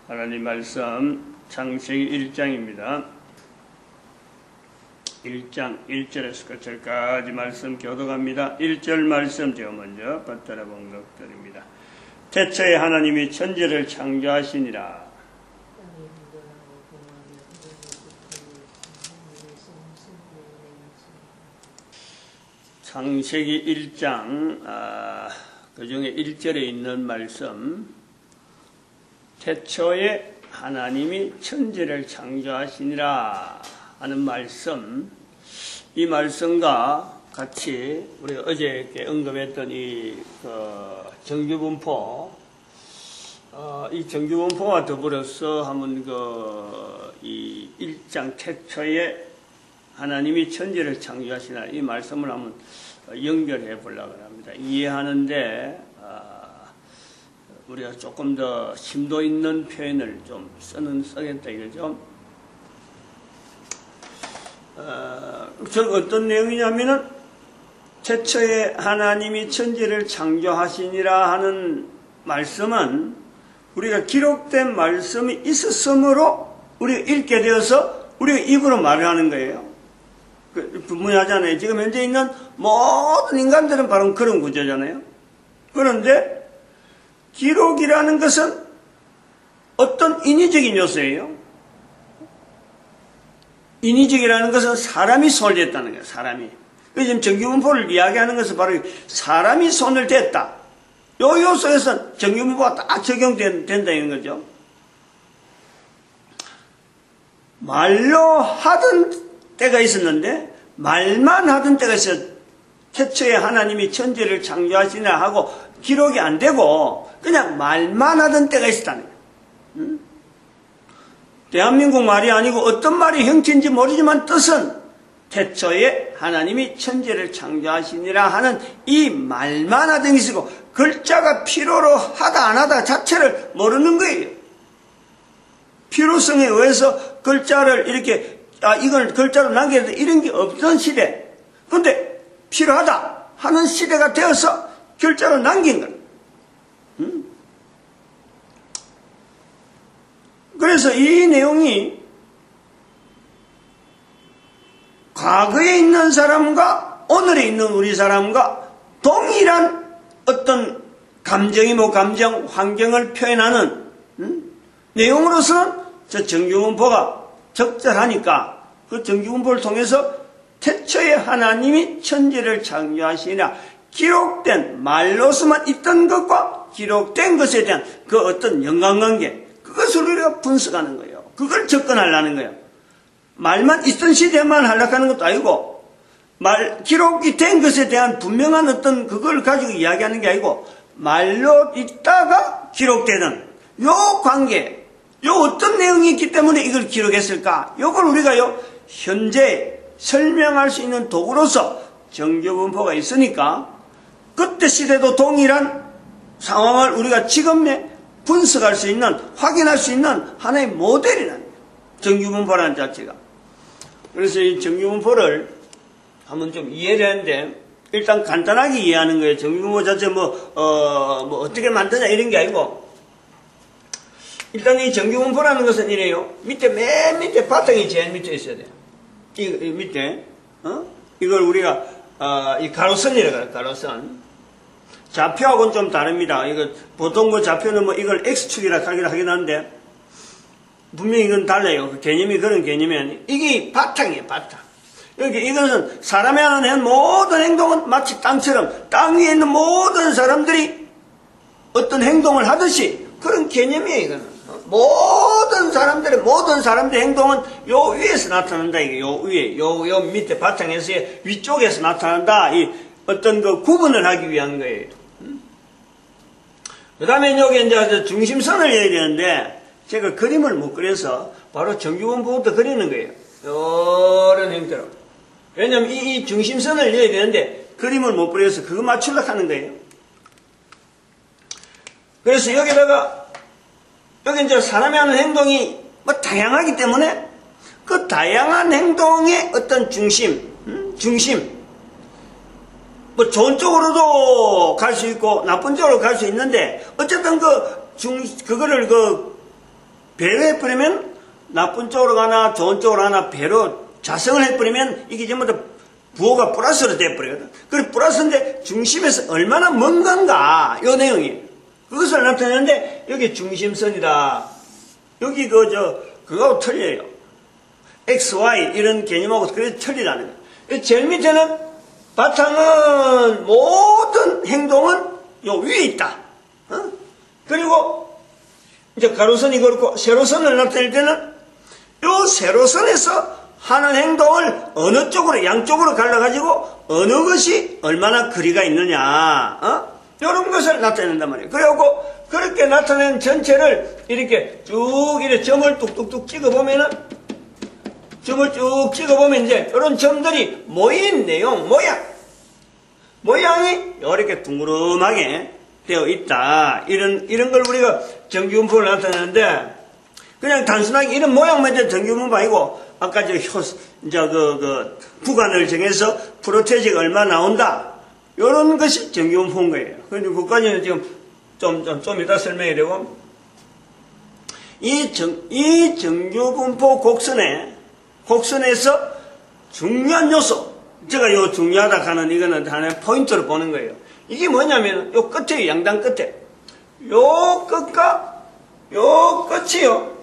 하나님 말씀 창세기 1장입니다. 1장 1절에서 끝절까지 말씀 교독합니다. 1절 말씀 제가 먼저 받들어 본 것들입니다. 태초에 하나님이 천지를 창조하시니라. 창세기 1장 그 중에 1절에 있는 말씀, 태초에 하나님이 천지를 창조하시니라 하는 말씀, 이 말씀과 같이 우리가 어제 언급했던 이 정규분포, 이 정규분포와 더불어서 한번 이 1장 태초에 하나님이 천지를 창조하시나 이 말씀을 한번 연결해 보려고 합니다. 이해하는데 우리가 조금 더 심도 있는 표현을 좀 쓰겠다 이거죠. 저 어떤 내용이냐면은 태초에 하나님이 천지를 창조하시니라 하는 말씀은 우리가 기록된 말씀이 있었으므로 우리가 읽게 되어서 우리가 입으로 말을 하는 거예요. 분명하잖아요. 지금 현재 있는 모든 인간들은 바로 그런 구조잖아요. 그런데 기록이라는 것은 어떤 인위적인 요소예요. 인위적이라는 것은 사람이 손을 댔다는 거예요. 사람이. 지금 정규분포를 이야기하는 것은 바로 사람이 손을 댔다. 요 요소에서 정규분포가 딱 적용된다 이런 거죠. 말로 하던 때가 있었는데 말만 하던 때가 있어요. 태초에 하나님이 천지를 창조하시나 하고 기록이 안 되고 그냥 말만 하던 때가 있었다는 거예요. 대한민국 말이 아니고 어떤 말이 형태인지 모르지만 뜻은 태초에 하나님이 천지를 창조하시니라 하는 이 말만 하던 게 있고 글자가 필요로 하다 안 하다 자체를 모르는 거예요. 필요성에 의해서 글자를 이렇게 이걸 글자로 남겨야 돼 이런 게 없던 시대. 근데 필요하다 하는 시대가 되어서 글자로 남긴 거예요. 그래서 이 내용이 과거에 있는 사람과 오늘에 있는 우리 사람과 동일한 어떤 감정이모 감정, 환경을 표현하는 내용으로서는 저 정규분포가 적절하니까 그 정규분포를 통해서 태초에 하나님이 천지를 창조하시니라 기록된 말로서만 있던 것과 기록된 것에 대한 그 어떤 연관관계, 그것을 우리가 분석하는 거예요. 그걸 접근하려는 거예요. 말만 있던 시대만 하려고 것도 아니고 기록이 된 것에 대한 분명한 어떤 그걸 가지고 이야기하는 게 아니고 말로 있다가 기록되는 요 관계, 요 어떤 내용이 있기 때문에 이걸 기록했을까? 요걸 우리가요 현재 설명할 수 있는 도구로서 정규분포가 있으니까 그때 시대도 동일한 상황을 우리가 지금에 분석할 수 있는, 확인할 수 있는 하나의 모델이라는 거예요. 정규분포라는 자체가. 그래서 이 정규분포를 한번 좀 이해를 하는데 일단 간단하게 이해하는 거예요. 정규분포 자체 어떻게 만드냐 이런 게 아니고 일단 이 정규분포라는 것은 이래요. 맨 밑에 바탕이 제일 밑에 있어야 돼요. 이 밑에, 이걸 우리가, 이 가로선이라고 해요, 가로선. 좌표하고는 좀 다릅니다. 이거, 보통 좌표는 이걸 X축이라 하긴 하는데, 분명히 이건 달라요. 그 개념이 그런 개념이 아니에요. 이게 바탕이에요, 바탕. 이것은 사람이 하는 모든 행동은 마치 땅처럼 땅 위에 있는 모든 사람들이 어떤 행동을 하듯이 그런 개념이에요, 이거는. 모든 사람들의 행동은 요 위에서 나타난다. 이게 요 위에, 요 밑에 바탕에서의 위쪽에서 나타난다. 이 어떤 그 구분을 하기 위한 거예요. 그 다음에 여기 이제 중심선을 해야 되는데, 제가 그림을 못 그려서 바로 정규분포부터 그리는 거예요. 이런 형태로. 왜냐면 이 중심선을 해야 되는데, 그림을 못 그려서 그거 맞추려고 하는 거예요. 그래서 여기다가, 여기 이제 사람이 하는 행동이 다양하기 때문에 그 다양한 행동의 어떤 중심, 좋은 쪽으로도 갈 수 있고 나쁜 쪽으로 갈 수 있는데 어쨌든 그거를 배로 해버리면 나쁜 쪽으로 가나 좋은 쪽으로 가나 배로 자성을 해버리면 이게 전부 다 부호가 플러스로 돼버리거든. 그래 플러스인데 중심에서 얼마나 먼 건가 이 내용이 그것을 나타내는데 여기 중심선이다. 여기 그거하고 틀려요. X, Y 이런 개념하고 그래서 틀리다는 거예요. 제일 밑에는 바탕은 모든 행동은 요 위에 있다. 그리고 이제 가로선이 그렇고 세로선을 나타낼 때는 요 세로선에서 하는 행동을 어느 쪽으로 양쪽으로 갈라가지고 어느 것이 얼마나 거리가 있느냐 이런 것을 나타낸단 말이에요. 그래갖고 그렇게 나타낸 전체를 이렇게 쭉 이렇게 점을 뚝뚝뚝 찍어보면은 점을 쭉 찍어보면 이제 이런 점들이 모인 내용 모양이 이렇게 둥그름하게 되어 있다. 이런 걸 우리가 정규분포를 나타내는데 그냥 단순하게 이런 모양만 해도 정규분포 아니고 아까 구간을 정해서 프로테지가 얼마 나온다. 이런 것이 정규분포인 거예요. 그런데 그까지는 지금 좀 이따 설명이 되고 이 정규분포 곡선에서 중요한 요소 제가 요 중요하다 하는 이거는 하나의 포인트로 보는 거예요. 이게 뭐냐면 요 끝에 양당 끝에 요 끝과 요 끝이요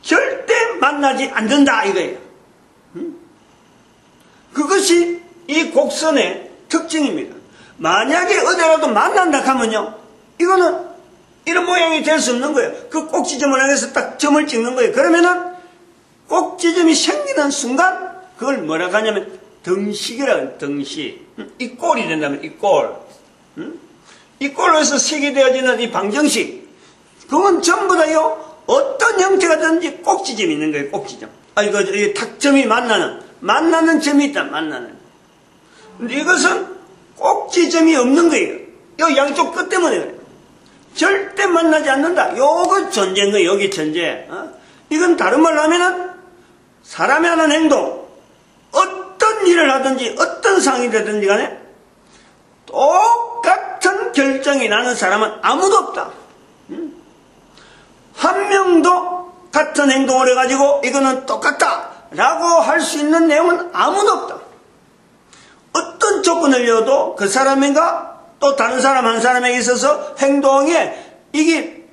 절대 만나지 않는다 이거예요. 그것이 이 곡선의 특징입니다. 만약에 어디라도 만난다 하면요 이거는 이런 모양이 될 수 없는 거예요. 그 꼭지점을 향해서 딱 점을 찍는 거예요. 그러면은 꼭지점이 생기는 순간 그걸 뭐라고 하냐면 등식이라고 해요. 등식. 이 꼴이 된다면 이 꼴. 이 꼴로 해서 세계되어지는 이 방정식. 그건 전부 다요. 어떤 형태가 든지 꼭지점이 있는 거예요. 꼭지점. 이 탁점이 만나는 점이 있다. 만나는. 근데 이것은 꼭지점이 없는 거예요. 이 양쪽 끝 때문에 그래요. 절대 만나지 않는다. 요거 존재인 거예요. 여기 존재. 이건 다른 말로 하면은 사람이 하는 행동 어떤 일을 하든지 어떤 상황이 되든지 간에 똑같은 결정이 나는 사람은 아무도 없다. 한 명도 같은 행동을 해가지고 이거는 똑같다 라고 할 수 있는 내용은 아무도 없다. 어떤 조건을 넣어도 그 사람인가 또 다른 사람 한 사람에게 있어서 행동에 이게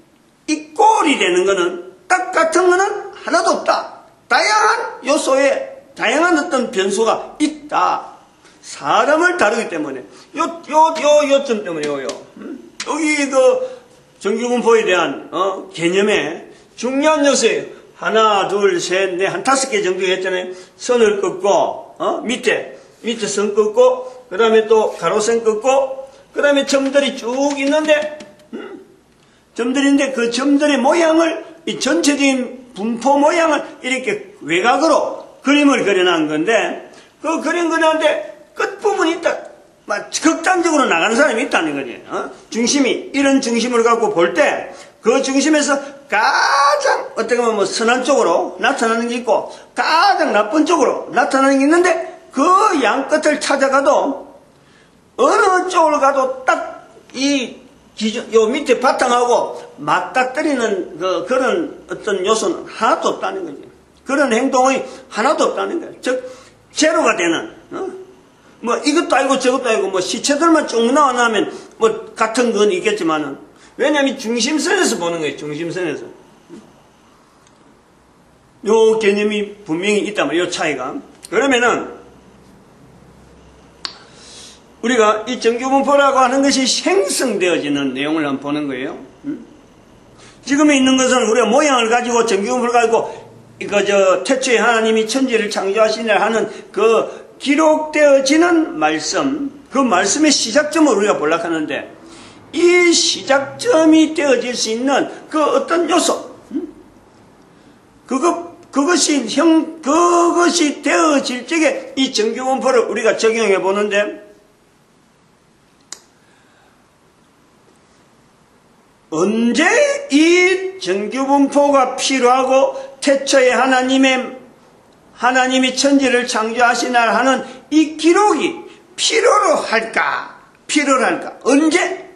이 꼴이 되는 거는 딱 같은 거는 하나도 없다. 다양한 요소에 다양한 어떤 변수가 있다. 사람을 다루기 때문에 요점 때문에요. 여기 정규분포에 대한 개념에 중요한 요소예요. 하나, 둘, 셋, 넷, 한 5개 정도 했잖아요. 선을 긋고 밑에 선 긋고 그 다음에 또 가로선 긋고 그 다음에 점들이 쭉 있는데 점들인데 그 점들의 모양을 이 전체적인 분포 모양을 이렇게 외곽으로 그림을 그려놓은 건데 그 그림 그려놓은데 끝부분이 있다. 막 극단적으로 나가는 사람이 있다는 거지. 중심이 이런 중심을 갖고 볼 때 그 중심에서 가장 어떻게 보면 선한 쪽으로 나타나는 게 있고 가장 나쁜 쪽으로 나타나는 게 있는데 그 양 끝을 찾아가도 어느 쪽으로 가도 딱 요 밑에 바탕하고 맞닥뜨리는 그런 어떤 요소는 하나도 없다는 거죠. 그런 행동이 하나도 없다는 거예요. 즉, 제로가 되는, 뭐 이것도 아니고 저것도 아니고 뭐 시체들만 쭉 나오면 뭐 같은 건 있겠지만은 왜냐하면 중심선에서 보는 거예요. 중심선에서. 요 개념이 분명히 있단 말이에요. 요 차이가. 그러면은 우리가 이 정규분포라고 하는 것이 생성되어지는 내용을 한번 보는 거예요. 지금 있는 것은 우리가 모양을 가지고 정규분포를 가지고 태초에 하나님이 천지를 창조하시냐 하는 그 기록되어지는 말씀, 그 말씀의 시작점을 우리가 보려고 하는데 이 시작점이 되어질 수 있는 그 어떤 요소, 그것이 되어질 적에 이 정규분포를 우리가 적용해 보는데 언제 이 정규분포가 필요하고 태초에 하나님이 천지를 창조하시나 하는 이 기록이 필요로 할까? 언제?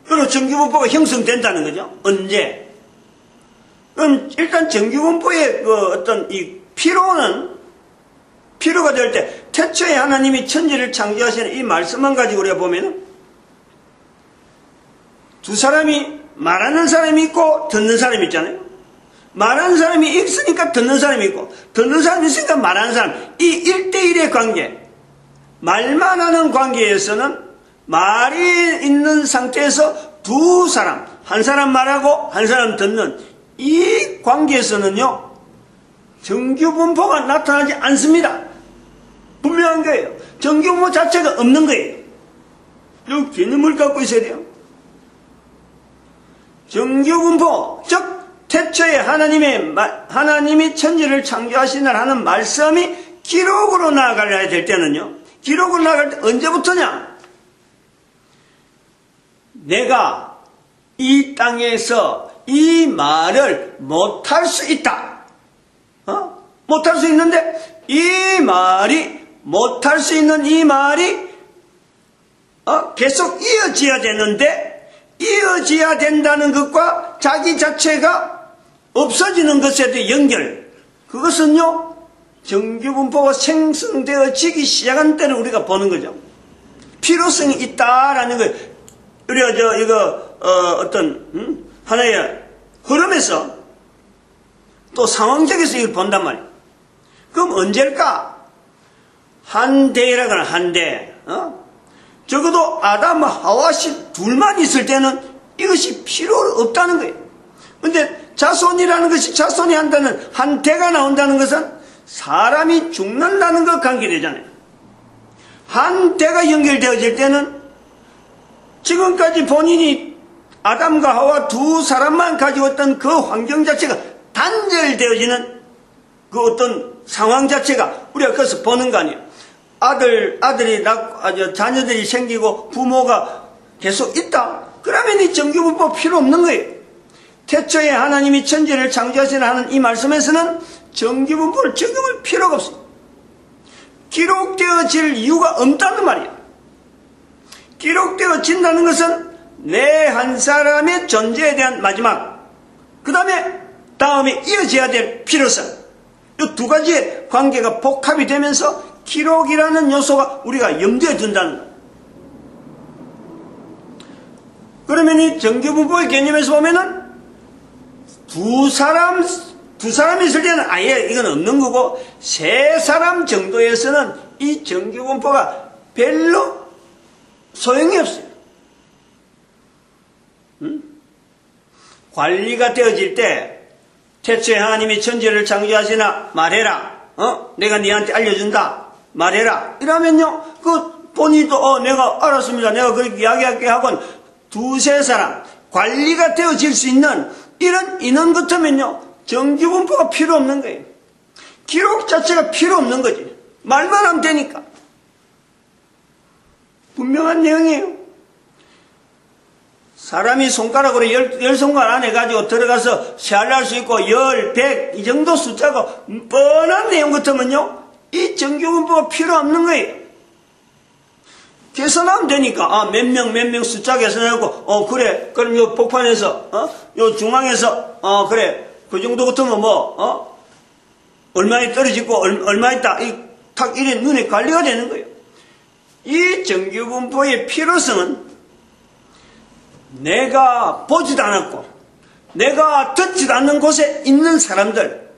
그리고 정규분포가 형성된다는 거죠. 언제? 그럼 일단 정규분포의 그 어떤 이 필요가 될 때, 태초에 하나님이 천지를 창조하시는 이 말씀만 가지고 우리가 보면은, 두 사람이, 말하는 사람이 있고, 듣는 사람이 있잖아요. 말하는 사람이 있으니까 듣는 사람이 있고, 듣는 사람이 있으니까 말하는 사람. 이 1대1의 관계, 말만 하는 관계에서는 말이 있는 상태에서 두 사람, 한 사람 말하고 한 사람 듣는 이 관계에서는요, 정규분포가 나타나지 않습니다. 분명한 거예요. 정규분포 자체가 없는 거예요. 이 개념을 갖고 있어야 돼요. 정규분포, 즉 태초에 하나님이 천지를 창조하시나 하는 말씀이 기록으로 나아가야 될 때는요, 기록으로 나아갈 때 언제부터냐? 내가 이 땅에서 이 말을 못할 수 있다. 못할 수 있는데, 이 말이, 못할 수 있는 이 말이, 계속 이어져야 되는데, 이어져야 된다는 것과 자기 자체가 없어지는 것에 대한 연결. 그것은요, 정규분포가 생성되어지기 시작한 때는 우리가 보는 거죠. 필요성이 있다라는 거예요. 우리가 어떤, 하나의 흐름에서 또 상황적에서 이걸 본단 말이에요. 그럼 언제일까? 한 대라거나 한 대, 적어도 아담과 하와씨 둘만 있을 때는 이것이 필요 없다는 거예요. 근데 자손이라는 것이, 자손이 한다는 한 대가 나온다는 것은 사람이 죽는다는 것 관계되잖아요. 한 대가 연결되어질 때는 지금까지 본인이 아담과 하와 두 사람만 가지고 있던 그 환경 자체가 단절되어지는 그 어떤 상황 자체가 우리가 그것을 보는 거 아니에요. 아들이 낳고, 자녀들이 생기고 부모가 계속 있다. 그러면 이 정규분포 필요 없는 거예요. 태초에 하나님이 천지를 창조하시라 하는 이 말씀에서는 정규분포를 적용할 필요가 없어요. 기록되어질 이유가 없다는 말이에요. 기록되어진다는 것은 내 한 사람의 존재에 대한 마지막, 그 다음에 이어져야 될 필요성, 이 두 가지의 관계가 복합이 되면서 기록이라는 요소가 우리가 염두에 둔다는 거예요. 그러면 이 정규분포의 개념에서 보면은 두 사람이 있을 때는 아예 이건 없는 거고, 세 사람 정도에서는 이 정규분포가 별로 소용이 없어요. 관리가 되어질 때, 태초에 하나님이 천지를 창조하시나 말해라. 내가 니한테 알려준다. 말해라. 이러면요, 그 본인도 내가 알았습니다. 내가 그렇게 이야기할게 하고는 두세 사람 관리가 되어질 수 있는 이런 인원 같으면요, 정규분포가 필요 없는 거예요. 기록 자체가 필요 없는 거지. 말만 하면 되니까. 분명한 내용이에요. 사람이 손가락으로 열 손가락 안에 가지고 들어가서 세알할 수 있고 10, 100 이 정도 숫자가 뻔한 내용 같으면요, 이 정규분포가 필요 없는 거예요. 계산하면 되니까 몇 명 숫자 계산하고 그래 그럼 요 복판에서 요 중앙에서 그래 그 정도 같으면 얼마에 떨어지고 얼마 있다 탁 이래 눈에 관리가 되는 거예요. 이 정규분포의 필요성은 내가 보지도 않았고 내가 듣지도 않는 곳에 있는 사람들,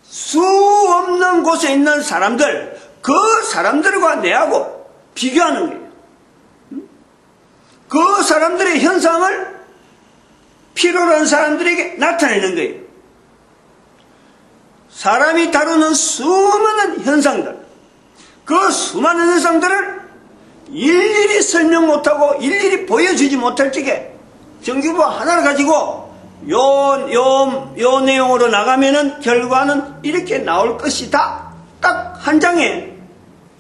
수 없는 곳에 있는 사람들, 그 사람들과 내하고 비교하는 거예요. 그 사람들의 현상을 필요로 하는 사람들에게 나타내는 거예요. 사람이 다루는 수많은 현상들, 그 수많은 현상들을 일일이 설명 못하고 일일이 보여주지 못할 적에 정규분포 하나를 가지고 요 내용으로 나가면은 결과는 이렇게 나올 것이다. 딱 한 장에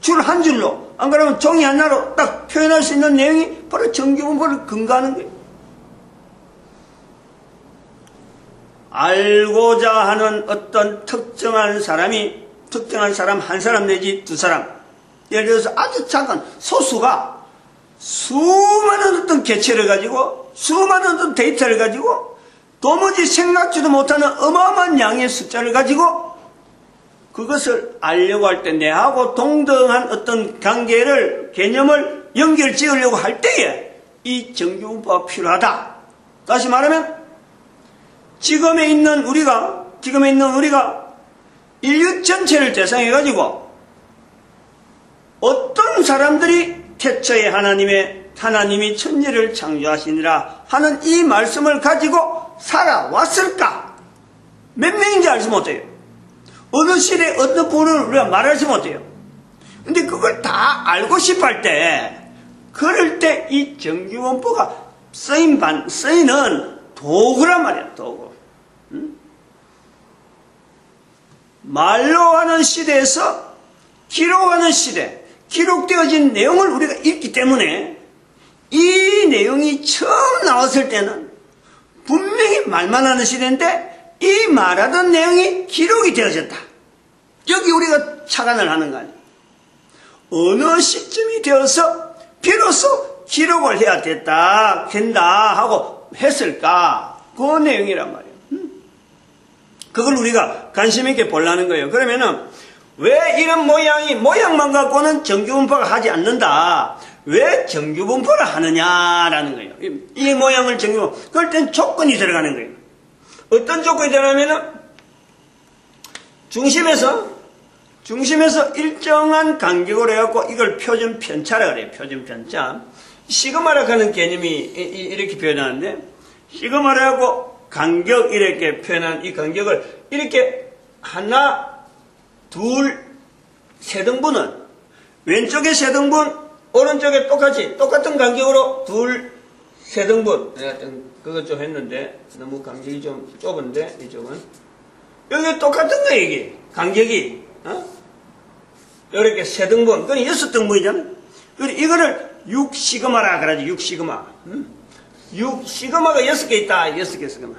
줄 한 줄로, 안 그러면 종이 하나로 딱 표현할 수 있는 내용이 바로 정규분포를 근거하는 거예요. 알고자 하는 어떤 특정한 사람 한 사람 내지 두 사람, 예를 들어서 아주 작은 소수가 수많은 어떤 개체를 가지고 수많은 어떤 데이터를 가지고 도무지 생각지도 못하는 어마어마한 양의 숫자를 가지고 그것을 알려고 할 때 내하고 동등한 어떤 관계를, 개념을 연결 지으려고 할 때에 이 정규분포가 필요하다. 다시 말하면 지금에 있는 우리가 인류 전체를 대상해가지고 어떤 사람들이 태초에 하나님이 천지를 창조하시니라 하는 이 말씀을 가지고 살아왔을까? 몇 명인지 알지 못해요. 어느 시대 어느 부분을 우리가 말하지 못해요. 근데 그걸 다 알고 싶어 할 때, 그럴 때 이 정규분포가 쓰이는 도구란 말이야, 도구. 말로 하는 시대에서 기록하는 시대, 기록되어진 내용을 우리가 읽기 때문에 이 내용이 처음 나왔을 때는 분명히 말만 하는 시대인데 이 말하던 내용이 기록이 되어졌다. 여기 우리가 착안을 하는 거 아니에요. 어느 시점이 되어서 비로소 기록을 해야 된다 하고 했을까? 그 내용이란 말이에요. 그걸 우리가 관심 있게 보려는 거예요. 그러면은 왜 이런 모양만 갖고는 정규분포가 하지 않는다? 왜 정규분포를 하느냐라는 거예요. 이 모양을 정규분포. 그럴 땐 조건이 들어가는 거예요. 어떤 조건이 들어가면은 중심에서 일정한 간격으로 해갖고 이걸 표준 편차라 그래요. 표준 편차. 시그마라 하는 개념이 이렇게 표현하는데, 시그마라 하고 간격 이렇게 표현한 이 간격을 이렇게 하나, 둘, 세 등분은 왼쪽에 세 등분, 오른쪽에 똑같은 간격으로 둘, 세 등분. 내가 그거 좀 했는데 너무 간격이 좀 좁은데 이쪽은 여기 똑같은 거예요. 이게 간격이 이렇게 세 등분, 그건 6등분이잖아요. 그리고 이거를 6시그마라 그러지. 6시그마. 6시그마가 6개 있다. 6개 시그마.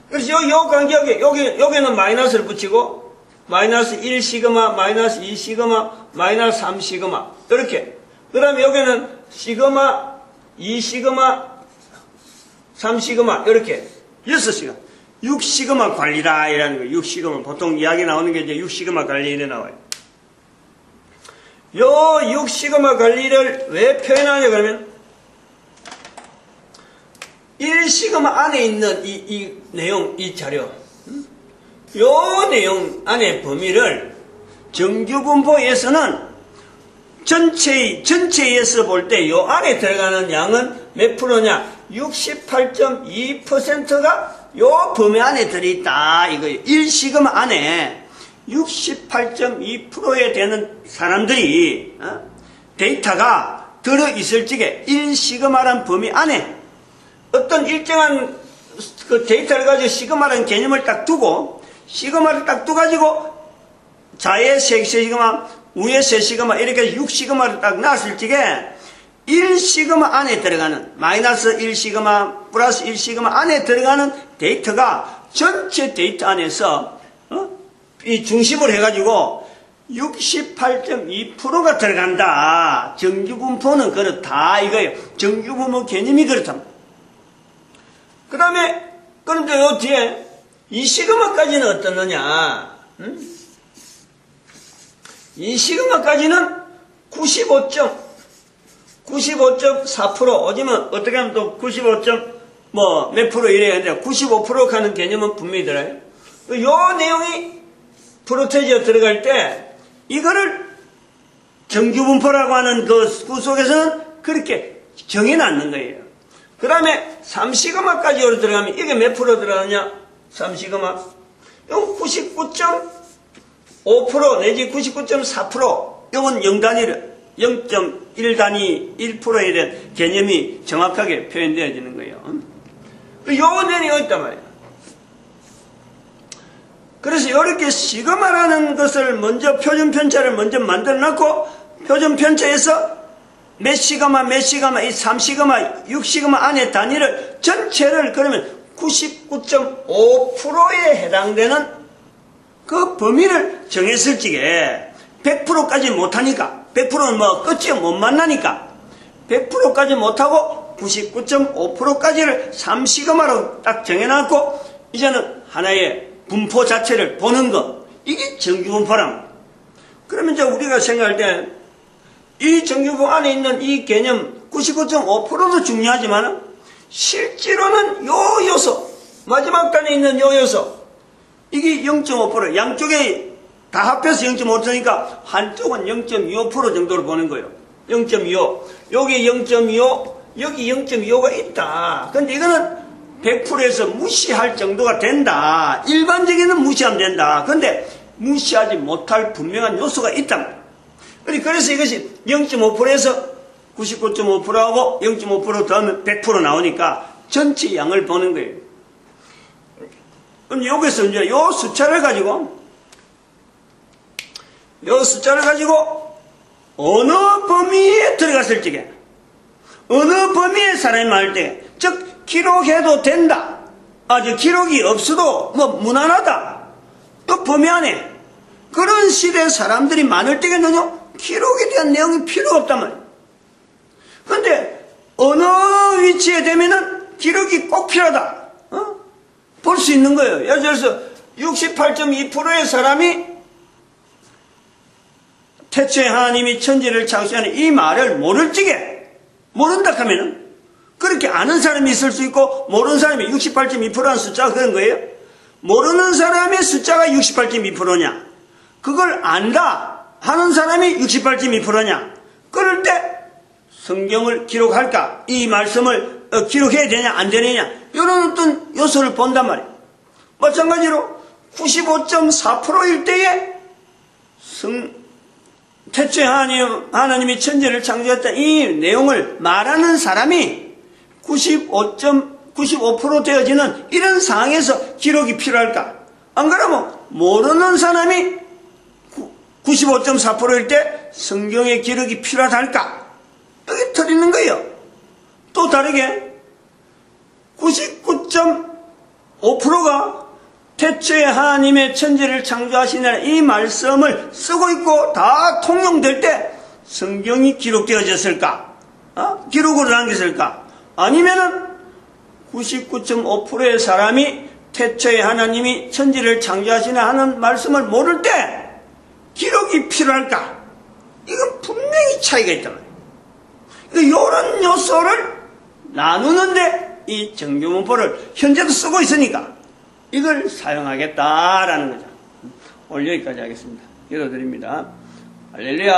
그래서 요 간격에 여기는 마이너스를 붙이고 마이너스 1시그마, 마이너스 2시그마, 마이너스 3시그마 이렇게. 그 다음에 여기는 시그마, 2시그마, 3시그마 이렇게 6시그마. 6시그마 관리라 이라는 거예요. 6시그마. 보통 이야기 나오는 게 이제 6시그마 관리 이래 나와요. 요 6시그마 관리를 왜 표현하냐 그러면 1시그마 안에 있는 이 내용, 이 자료, 요 내용 안의 범위를 정규분포에서는 전체에서 볼 때 요 안에 들어가는 양은 몇 프로냐? 68.2%가 요 범위 안에 들어있다 이거예요. 1시그마 안에 68.2%에 되는 사람들이 데이터가 들어있을 적에 1시그마란 범위 안에 어떤 일정한 그 데이터를 가지고 시그마라는 개념을 딱 두고 시그마를 딱 두가지고 좌에 3시그마 우에 3시그마 이렇게 6시그마를 딱 놨을 적에 1시그마 안에 들어가는 마이너스 1시그마 플러스 1시그마 안에 들어가는 데이터가 전체 데이터 안에서 이 중심을 해가지고 68.2%가 들어간다. 정규분포는 그렇다 이거예요. 정규분포 개념이 그렇다. 그 다음에 그런데 요 뒤에 이 시그마까지는 어떻느냐? 이 시그마까지는 95.4% 오지면 어떻게 하면 또 95. 몇 프로 이래야 되는데 95% 하는 개념은 분명히 들어요. 요 내용이 프로테지어 들어갈 때 이거를 정규분포라고 하는 그 구속에서는 그렇게 정해놨는 거예요. 그 다음에 3시그마까지 들어가면 이게 몇 프로 들어가느냐? 3시그마. 이건 99.5% 내지 99.4%. 이건 0.1단위 1%에 대한 개념이 정확하게 표현되어지는 거예요. 요 내용이 있단 말이에요. 그래서 이렇게 시그마라는 것을 먼저 표준 편차를 먼저 만들어 놓고 표준 편차에서 몇 시그마 이 3시그마 6시그마 안에 단위를 전체를 그러면 99.5%에 해당되는 그 범위를 정했을 적에 100%까지 못하니까 100%는 뭐 끝이 못 만나니까 100%까지 못하고 99.5%까지를 3시그마로 딱 정해놨고 이제는 하나의 분포 자체를 보는 것, 이게 정규분포랍니다. 그러면 이제 우리가 생각할 때 이 정규분포 안에 있는 이 개념 99.5%도 중요하지만 실제로는 요 요소, 마지막 단에 있는 요 요소, 이게 0.5%, 양쪽에 다 합해서 0.5%니까 한쪽은 0.25% 정도로 보는 거예요. 0.25, 여기 0.25, 여기 0.25가 있다. 근데 이거는 100%에서 무시할 정도가 된다. 일반적인은 무시하면 된다. 근데 무시하지 못할 분명한 요소가 있다. 그래서 이것이 0.5%에서 99.5%하고 0.5% 더하면 100% 나오니까 전체 양을 보는 거예요. 그럼 여기서 이제 요 숫자를 가지고 어느 범위에 들어갔을 적에, 어느 범위에 사람이 많을 때, 즉 기록해도 된다, 기록이 없어도 무난하다, 또 범위 안에 그런 시대의 사람들이 많을 때겠는요, 기록에 대한 내용이 필요가 없단 말이에요. 근데 어느 위치에 되면은 기록이 꼭 필요하다, 볼 수 있는 거예요. 예를 들어서 68.2%의 사람이 태초에 하나님이 천지를 창조하는 이 말을 모를 적에, 모른다 하면은 그렇게 아는 사람이 있을 수 있고 모르는 사람이 68.2%라는 숫자가 그런 거예요. 모르는 사람의 숫자가 68.2%냐, 그걸 안다 하는 사람이 68.2%냐, 그럴 때 성경을 기록할까, 이 말씀을 기록해야 되냐 안 되느냐, 이런 어떤 요소를 본단 말이에요. 마찬가지로 95.4%일 때에 태초에 하나님이 천지를 창조했던 이 내용을 말하는 사람이 95% 되어지는 이런 상황에서 기록이 필요할까? 안 그러면 모르는 사람이 95.4%일 때 성경의 기록이 필요하다 할까? 여기 틀리는 거예요. 또 다르게 99.5%가 태초에 하나님의 천지를 창조하시는 이 말씀을 쓰고 있고 다 통용될 때 성경이 기록되어졌을까? 기록으로 남겼을까? 아니면은 99.5%의 사람이 태초에 하나님이 천지를 창조하시나 하는 말씀을 모를 때 기록이 필요할까? 이건 분명히 차이가 있단 말이에요. 이런 요소를 나누는데 이 정규문포를 현재도 쓰고 있으니까 이걸 사용하겠다라는 거죠. 오늘 여기까지 하겠습니다. 기도드립니다. 할렐루야.